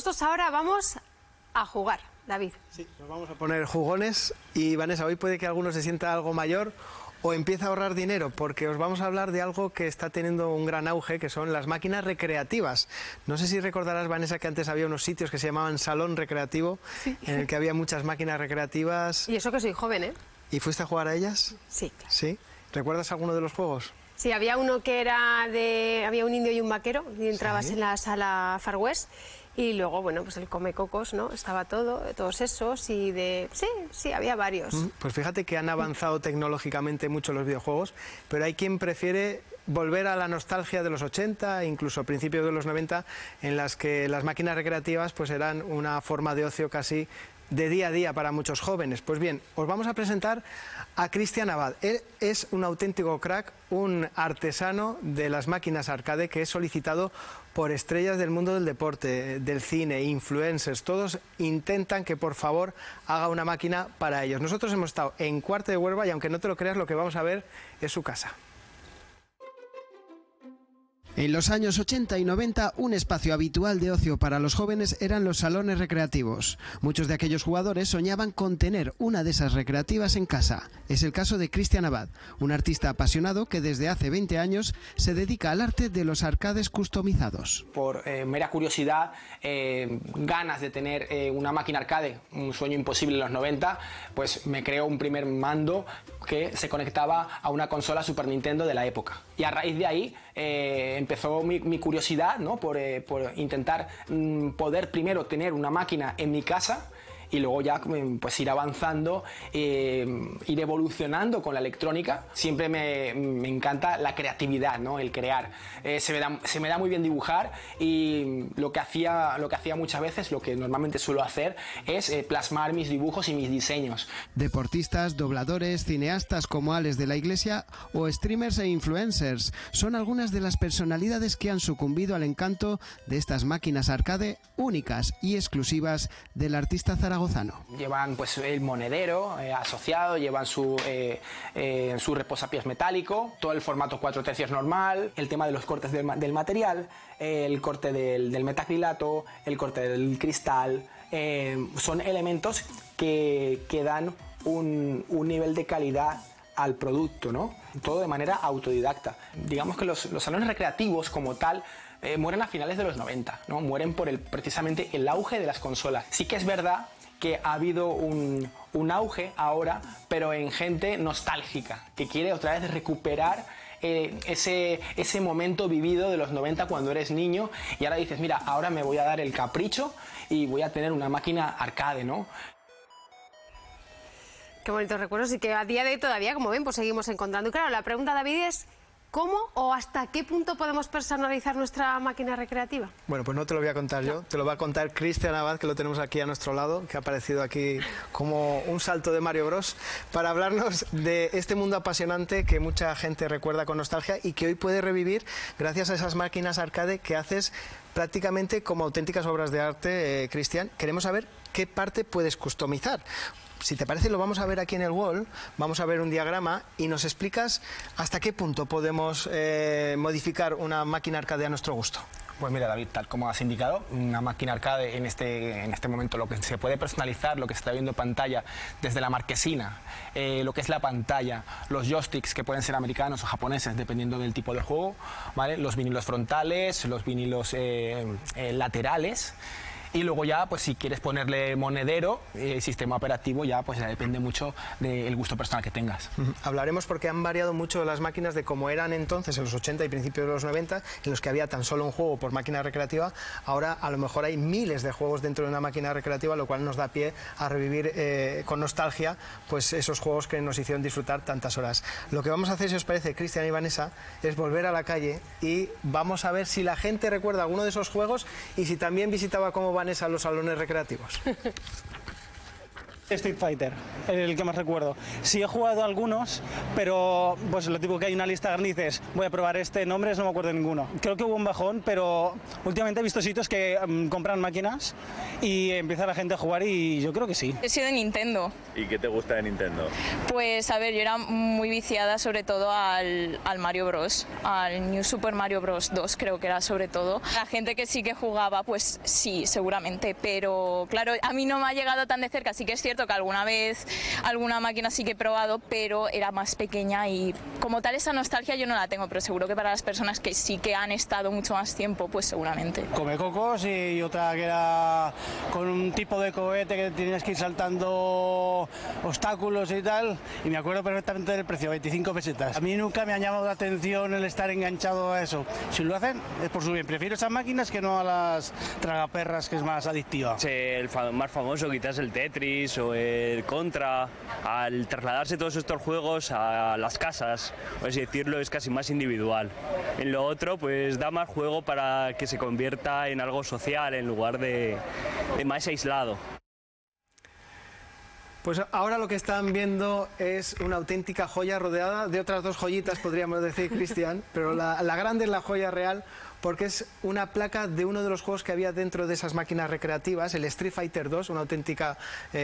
nosotros ahora vamos a jugar, David. Sí, nos vamos a poner jugones y Vanessa, hoy puede que alguno se sienta algo mayor o empiece a ahorrar dinero, porque os vamos a hablar de algo que está teniendo un gran auge, que son las máquinas recreativas. No sé si recordarás, Vanessa, que antes había unos sitios que se llamaban Salón Recreativo, sí, en el que había muchas máquinas recreativas. Y eso que soy joven, ¿eh? ¿Y fuiste a jugar a ellas? Sí, claro. ¿Sí? ¿Recuerdas alguno de los juegos? Sí, había uno que era de... había un indio y un vaquero, y entrabas en la sala Far West, y luego, bueno, pues el Comecocos, ¿no? Estaba todo, todos esos, y de... Sí, había varios. Pues fíjate que han avanzado tecnológicamente mucho los videojuegos, pero hay quien prefiere volver a la nostalgia de los 80, incluso a principios de los 90, en las que las máquinas recreativas pues eran una forma de ocio casi de día a día para muchos jóvenes. Pues bien, os vamos a presentar a Cristian Abad. Él es un auténtico crack, un artesano de las máquinas arcade que es solicitado por estrellas del mundo del deporte, del cine, influencers. Todos intentan que por favor haga una máquina para ellos. Nosotros hemos estado en Cuarte de Huelva y aunque no te lo creas, lo que vamos a ver es su casa. En los años 80 y 90, un espacio habitual de ocio para los jóvenes eran los salones recreativos. Muchos de aquellos jugadores soñaban con tener una de esas recreativas en casa. Es el caso de Cristian Abad, un artista apasionado que desde hace 20 años se dedica al arte de los arcades customizados. Por mera curiosidad, ganas de tener una máquina arcade, un sueño imposible en los 90, pues me creó un primer mando que se conectaba a una consola Super Nintendo de la época. Y a raíz de ahí empezó mi curiosidad, ¿no? por intentar poder primero tener una máquina en mi casa y luego ya pues ir avanzando, ir evolucionando con la electrónica. Siempre me encanta la creatividad, ¿no? El crear. Se me da muy bien dibujar y lo que hacía muchas veces, lo que normalmente suelo hacer, es plasmar mis dibujos y mis diseños. Deportistas, dobladores, cineastas como Alex de la Iglesia o streamers e influencers son algunas de las personalidades que han sucumbido al encanto de estas máquinas arcade únicas y exclusivas del artista zaragozano. Llevan pues el monedero asociado, llevan su reposapiés metálico, todo el formato 4/3 normal, el tema de los cortes del material, el corte del metacrilato, el corte del cristal, son elementos que dan un nivel de calidad al producto, ¿no? Todo de manera autodidacta. Digamos que los salones recreativos como tal mueren a finales de los 90, ¿no? Mueren por precisamente el auge de las consolas. Sí que es verdad que ha habido un auge ahora, pero en gente nostálgica, que quiere otra vez recuperar ese momento vivido de los 90 cuando eres niño y ahora dices, mira, ahora me voy a dar el capricho y voy a tener una máquina arcade, ¿no? Qué bonitos recuerdos y que a día de hoy todavía, como ven, pues seguimos encontrando. Y claro, la pregunta, David, es ¿cómo o hasta qué punto podemos personalizar nuestra máquina recreativa? Bueno, pues no te lo voy a contar yo, te lo va a contar Cristian Abad, que lo tenemos aquí a nuestro lado, que ha aparecido aquí como un salto de Mario Bros, para hablarnos de este mundo apasionante que mucha gente recuerda con nostalgia y que hoy puede revivir gracias a esas máquinas arcade que haces prácticamente como auténticas obras de arte. Cristian, queremos saber qué parte puedes customizar. Si te parece, lo vamos a ver aquí en el wall, vamos a ver un diagrama y nos explicas hasta qué punto podemos modificar una máquina arcade a nuestro gusto. Pues mira, David, tal como has indicado, una máquina arcade en este momento lo que se puede personalizar, lo que se está viendo en pantalla, desde la marquesina, lo que es la pantalla, los joysticks que pueden ser americanos o japoneses dependiendo del tipo de juego, ¿vale? Los vinilos frontales, los vinilos laterales. Y luego ya, pues si quieres ponerle monedero, sistema operativo, ya pues ya depende mucho del gusto personal que tengas. Hablaremos porque han variado mucho las máquinas de cómo eran entonces, en los 80 y principios de los 90, en los que había tan solo un juego por máquina recreativa. Ahora a lo mejor hay miles de juegos dentro de una máquina recreativa, lo cual nos da pie a revivir con nostalgia pues esos juegos que nos hicieron disfrutar tantas horas. Lo que vamos a hacer, si os parece, Cristian y Vanessa, es volver a la calle y vamos a ver si la gente recuerda alguno de esos juegos y si también visitaba como Vanessa los salones recreativos. Street Fighter, el que más recuerdo. Sí he jugado algunos, pero pues lo tipo que hay una lista de dices, voy a probar este, nombres no me acuerdo de ninguno. Creo que hubo un bajón, pero últimamente he visto sitios que compran máquinas y empieza la gente a jugar y yo creo que sí. He sido de Nintendo. ¿Y qué te gusta de Nintendo? Pues a ver, yo era muy viciada sobre todo al Mario Bros, al New Super Mario Bros 2 creo que era sobre todo. La gente que sí que jugaba, pues sí, seguramente, pero claro, a mí no me ha llegado tan de cerca. Sí que es cierto que alguna vez alguna máquina sí que he probado, pero era más pequeña y como tal esa nostalgia yo no la tengo, pero seguro que para las personas que sí que han estado mucho más tiempo, pues seguramente. Comecocos y otra que era con un tipo de cohete que tenías que ir saltando obstáculos y tal, y me acuerdo perfectamente del precio, 25 pesetas. A mí nunca me ha llamado la atención el estar enganchado a eso. Si lo hacen es por su bien. Prefiero esas máquinas que no a las tragaperras, que es más adictiva. El más famoso quizás el Tetris o el Contra, al trasladarse todos estos juegos a las casas, por así decirlo, es casi más individual. En lo otro pues da más juego para que se convierta en algo social en lugar de más aislado. Pues ahora lo que están viendo es una auténtica joya rodeada de otras dos joyitas, podríamos decir, Cristian, pero la grande es la joya real porque es una placa de uno de los juegos que había dentro de esas máquinas recreativas, el Street Fighter 2, una auténtica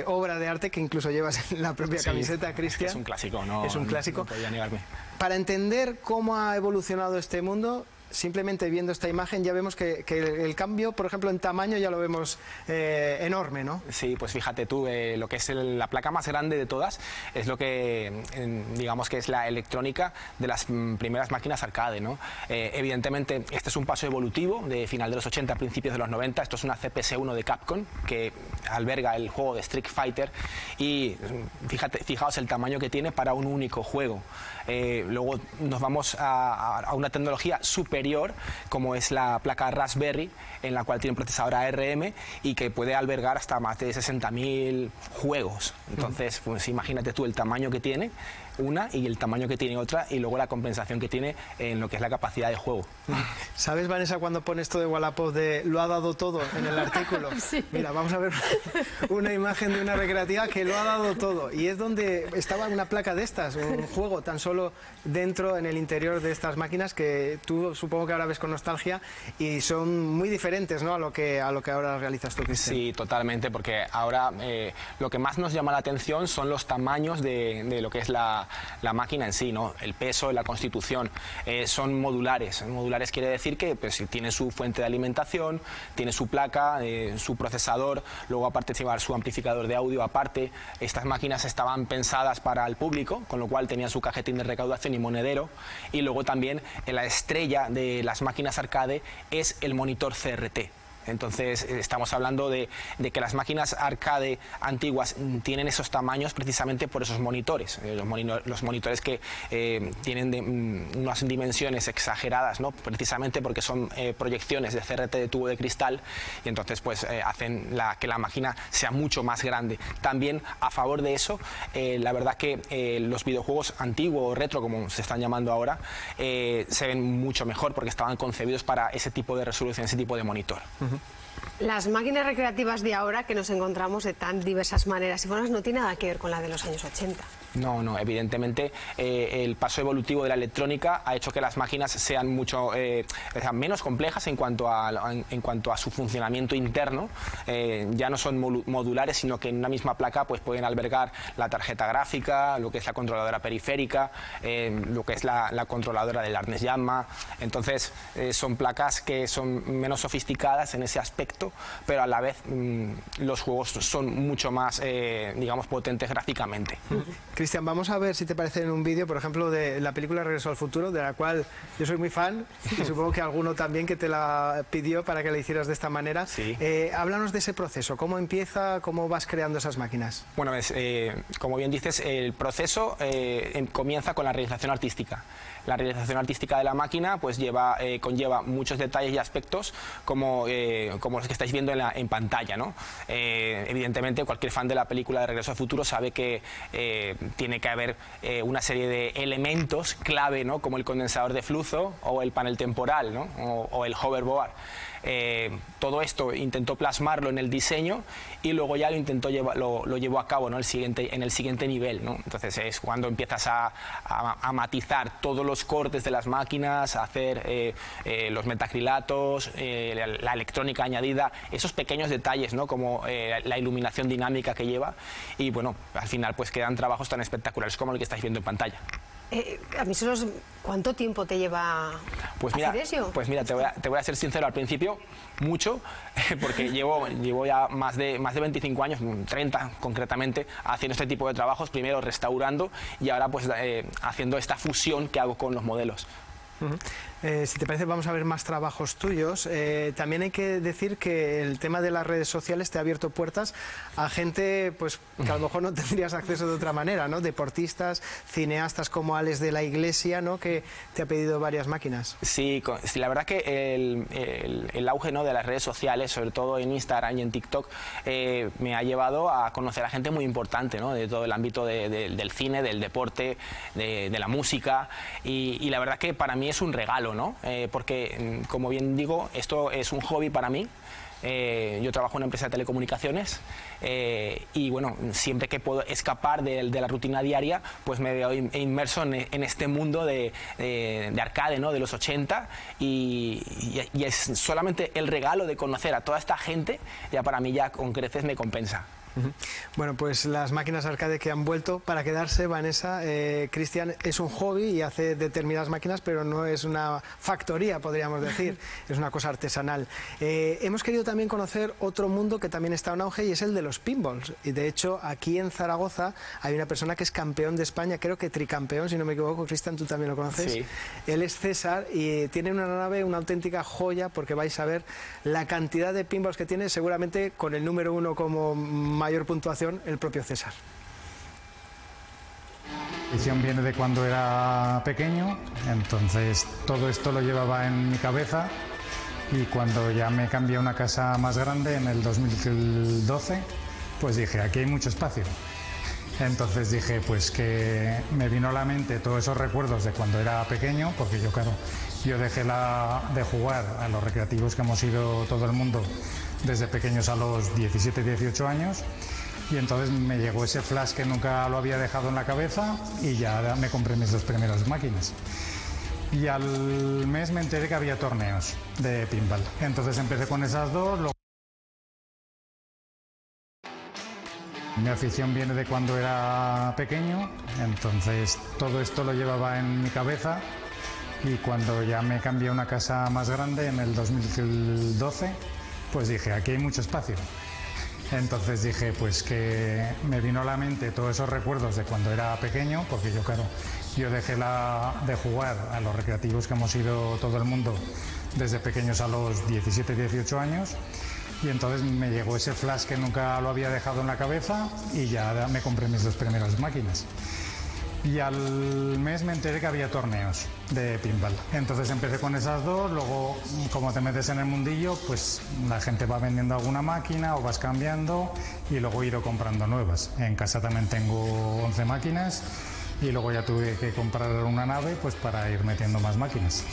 obra de arte que incluso llevas en la propia camiseta, Cristian. Es un clásico, ¿no? Es un clásico. No podía negarme. Para entender cómo ha evolucionado este mundo, simplemente viendo esta imagen ya vemos que el cambio, por ejemplo, en tamaño ya lo vemos enorme, ¿no? Sí, pues fíjate tú, lo que es la placa más grande de todas es lo que, digamos que es la electrónica de las primeras máquinas arcade, ¿no? Evidentemente, este es un paso evolutivo de final de los 80, principios de los 90. Esto es una CPS-1 de Capcom que alberga el juego de Street Fighter y fijaos el tamaño que tiene para un único juego. Luego nos vamos a una tecnología superior como es la placa Raspberry, en la cual tiene un procesador ARM y que puede albergar hasta más de 60.000 juegos. Entonces, pues imagínate tú el tamaño que tiene una y el tamaño que tiene otra y luego la compensación que tiene en lo que es la capacidad de juego. ¿Sabes, Vanessa, cuando pone esto de Wallapop de lo ha dado todo en el artículo? Sí. Mira, vamos a ver una imagen de una recreativa que lo ha dado todo y es donde estaba una placa de estas, un juego tan solo dentro, en el interior de estas máquinas que tú supongo que ahora ves con nostalgia y son muy diferentes, ¿no?, a lo que ahora realizas tú, Cristian. Sí, totalmente, porque ahora lo que más nos llama la atención son los tamaños de lo que es la máquina en sí, ¿no? El peso, la constitución, son modulares. Modulares quiere decir que pues, tiene su fuente de alimentación, tiene su placa, su procesador, luego aparte llevar su amplificador de audio aparte. Estas máquinas estaban pensadas para el público, con lo cual tenían su cajetín de recaudación y monedero, y luego también la estrella de las máquinas arcade es el monitor CRT. Entonces estamos hablando de que las máquinas arcade antiguas tienen esos tamaños precisamente por esos monitores, los monitores que tienen unas dimensiones exageradas, ¿no?, precisamente porque son proyecciones de CRT de tubo de cristal y entonces pues hacen que la máquina sea mucho más grande. También a favor de eso, la verdad que los videojuegos antiguos o retro, como se están llamando ahora, se ven mucho mejor porque estaban concebidos para ese tipo de resolución, ese tipo de monitor. Las máquinas recreativas de ahora que nos encontramos de tan diversas maneras y formas no tiene nada que ver con la de los años 80. No, no, evidentemente el paso evolutivo de la electrónica ha hecho que las máquinas sean mucho sean menos complejas en cuanto a su funcionamiento interno. Ya no son modulares, sino que en una misma placa pues pueden albergar la tarjeta gráfica, lo que es la controladora periférica, lo que es la controladora del arnés Yanma. Entonces son placas que son menos sofisticadas en ese aspecto, pero a la vez los juegos son mucho más, digamos, potentes gráficamente. Cristian, vamos a ver si te parece en un vídeo, por ejemplo, de la película Regreso al Futuro, de la cual yo soy muy fan y supongo que alguno también que te la pidió para que la hicieras de esta manera. Sí. Háblanos de ese proceso, ¿cómo empieza, cómo vas creando esas máquinas? Bueno, como bien dices, el proceso comienza con la realización artística. La realización artística de la máquina pues conlleva muchos detalles y aspectos como los que estáis viendo en pantalla, ¿no? Evidentemente cualquier fan de la película de Regreso al Futuro sabe que tiene que haber una serie de elementos clave, ¿no? Como el condensador de flujo o el panel temporal, ¿no? o el hoverboard. Todo esto intentó plasmarlo en el diseño y luego ya lo llevó a cabo, ¿no? en el siguiente nivel, ¿no? Entonces es cuando empiezas a matizar todos los cortes de las máquinas, a hacer los metacrilatos, la electrónica añadida, esos pequeños detalles, ¿no? Como la iluminación dinámica que lleva, y bueno, al final pues quedan trabajos tan espectaculares como el que estáis viendo en pantalla. A mí ¿cuánto tiempo te lleva hacer eso? Pues mira, te voy a ser sincero, al principio mucho, porque llevo ya más de 25 años, 30 concretamente, haciendo este tipo de trabajos, primero restaurando y ahora pues haciendo esta fusión que hago con los modelos. Si te parece, vamos a ver más trabajos tuyos. También hay que decir que el tema de las redes sociales te ha abierto puertas a gente pues que a lo mejor no tendrías acceso de otra manera, ¿no? Deportistas, cineastas como Alex de la Iglesia, ¿no? Que te ha pedido varias máquinas. Sí, la verdad que el auge, ¿no? de las redes sociales, sobre todo en Instagram y en TikTok, me ha llevado a conocer a gente muy importante, ¿no? De todo el ámbito del cine, del deporte, de la música, y la verdad que para mí es un regalo, ¿no? Porque, como bien digo, esto es un hobby para mí. Yo trabajo en una empresa de telecomunicaciones y bueno, siempre que puedo escapar de la rutina diaria, pues me veo inmerso en este mundo de arcade, ¿no? De los 80 y es solamente el regalo de conocer a toda esta gente, ya para mí ya con creces me compensa. Bueno, pues las máquinas arcade que han vuelto para quedarse, Vanessa. Cristian es un hobby y hace determinadas máquinas, pero no es una factoría, podríamos decir, es una cosa artesanal. Hemos querido también conocer otro mundo que también está en auge y es el de los pinballs. Y de hecho, aquí en Zaragoza hay una persona que es campeón de España, creo que tricampeón, si no me equivoco. Cristian, tú también lo conoces. Sí. Él es César y tiene una nave, una auténtica joya, porque vais a ver la cantidad de pinballs que tiene, seguramente con el número 1 como mayor puntuación, el propio César. La visión viene de cuando era pequeño, entonces todo esto lo llevaba en mi cabeza, y cuando ya me cambié a una casa más grande en el 2012, pues dije, aquí hay mucho espacio. Entonces dije, pues que me vino a la mente todos esos recuerdos de cuando era pequeño, porque yo dejé de jugar a los recreativos que hemos ido todo el mundo desde pequeños a los 17, 18 años, y entonces me llegó ese flash que nunca lo había dejado en la cabeza y ya me compré mis 2 primeras máquinas. Y al mes me enteré que había torneos de pinball, entonces empecé con esas 2. Mi afición viene de cuando era pequeño, entonces todo esto lo llevaba en mi cabeza, y cuando ya me cambié a una casa más grande en el 2012, pues dije, aquí hay mucho espacio. Entonces dije, pues que me vino a la mente todos esos recuerdos de cuando era pequeño, porque yo dejé de jugar a los recreativos que hemos ido todo el mundo desde pequeños a los 17, 18 años, y entonces me llegó ese flash que nunca lo había dejado en la cabeza y ya me compré mis 2 primeras máquinas. Y al mes me enteré que había torneos de pinball. Entonces empecé con esas 2, luego como te metes en el mundillo, pues la gente va vendiendo alguna máquina o vas cambiando, y luego he ido comprando nuevas. En casa también tengo 11 máquinas y luego ya tuve que comprar una nave pues para ir metiendo más máquinas.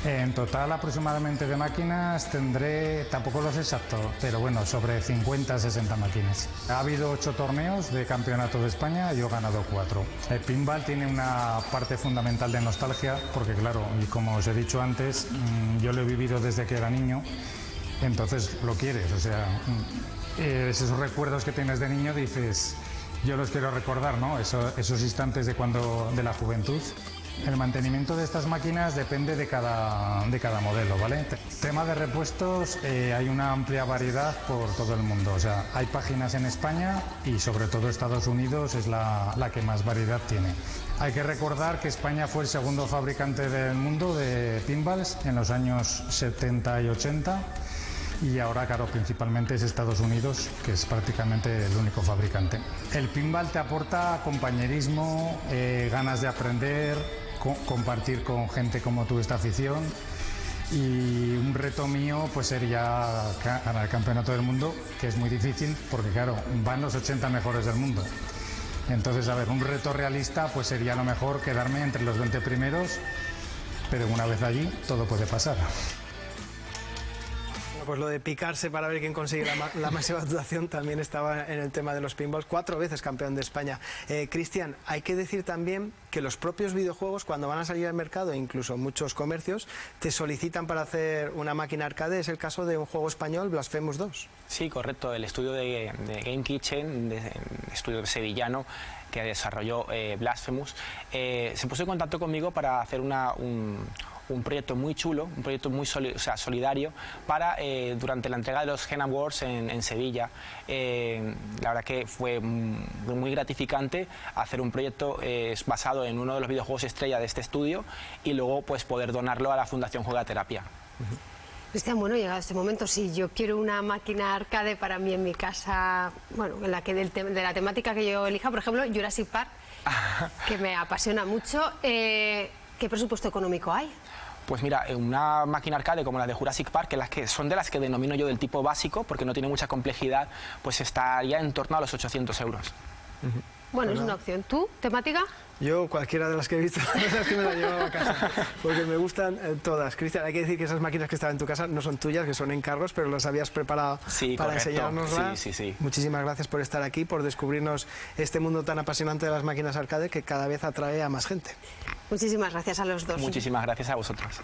En total aproximadamente de máquinas tendré, tampoco lo sé exacto, pero bueno, sobre 50, 60 máquinas. Ha habido 8 torneos de campeonato de España y yo he ganado 4. El pinball tiene una parte fundamental de nostalgia, porque claro, y como os he dicho antes, yo lo he vivido desde que era niño, entonces lo quieres, o sea, esos recuerdos que tienes de niño dices, yo los quiero recordar, ¿no? Esos instantes de la juventud. El mantenimiento de estas máquinas depende de cada modelo, ¿vale? Tema de repuestos, hay una amplia variedad por todo el mundo. O sea, hay páginas en España y sobre todo Estados Unidos es la que más variedad tiene. Hay que recordar que España fue el segundo fabricante del mundo de pinballs en los años 70 y 80. Y ahora, claro, principalmente es Estados Unidos, que es prácticamente el único fabricante. El pinball te aporta compañerismo, ganas de aprender, compartir con gente como tú esta afición, y un reto mío pues sería ganar el campeonato del mundo, que es muy difícil porque claro, van los 80 mejores del mundo. Entonces, a ver, un reto realista pues sería a lo mejor quedarme entre los 20 primeros, pero una vez allí todo puede pasar. Pues lo de picarse para ver quién consigue la máxima puntuación también estaba en el tema de los pinballs. 4 veces campeón de España. Cristian, hay que decir también que los propios videojuegos, cuando van a salir al mercado, e incluso muchos comercios, te solicitan para hacer una máquina arcade. Es el caso de un juego español, Blasphemous 2. Sí, correcto. El estudio de Game Kitchen, estudio sevillano, que desarrolló Blasphemous, se puso en contacto conmigo para hacer un proyecto muy chulo, un proyecto muy solidario para durante la entrega de los Game Awards en Sevilla. La verdad que fue muy gratificante hacer un proyecto basado en uno de los videojuegos estrella de este estudio y luego pues poder donarlo a la Fundación Juegaterapia. Cristian, bueno, llegado este momento, si yo quiero una máquina arcade para mí en mi casa, bueno, en la que de la temática que yo elija, por ejemplo, Jurassic Park, que me apasiona mucho, ¿qué presupuesto económico hay? Pues mira, una máquina arcade como la de Jurassic Park, que son de las que denomino yo del tipo básico, porque no tiene mucha complejidad, pues estaría en torno a los 800 euros. Bueno, es una opción. ¿Tú, temática? Yo, cualquiera de las que he visto, las que me las llevo a casa, porque me gustan todas. Cristian, hay que decir que esas máquinas que estaban en tu casa no son tuyas, que son encargos, pero las habías preparado para enseñárnoslas. Sí. Muchísimas gracias por estar aquí, por descubrirnos este mundo tan apasionante de las máquinas arcade que cada vez atrae a más gente. Muchísimas gracias a los dos. Muchísimas gracias a vosotros.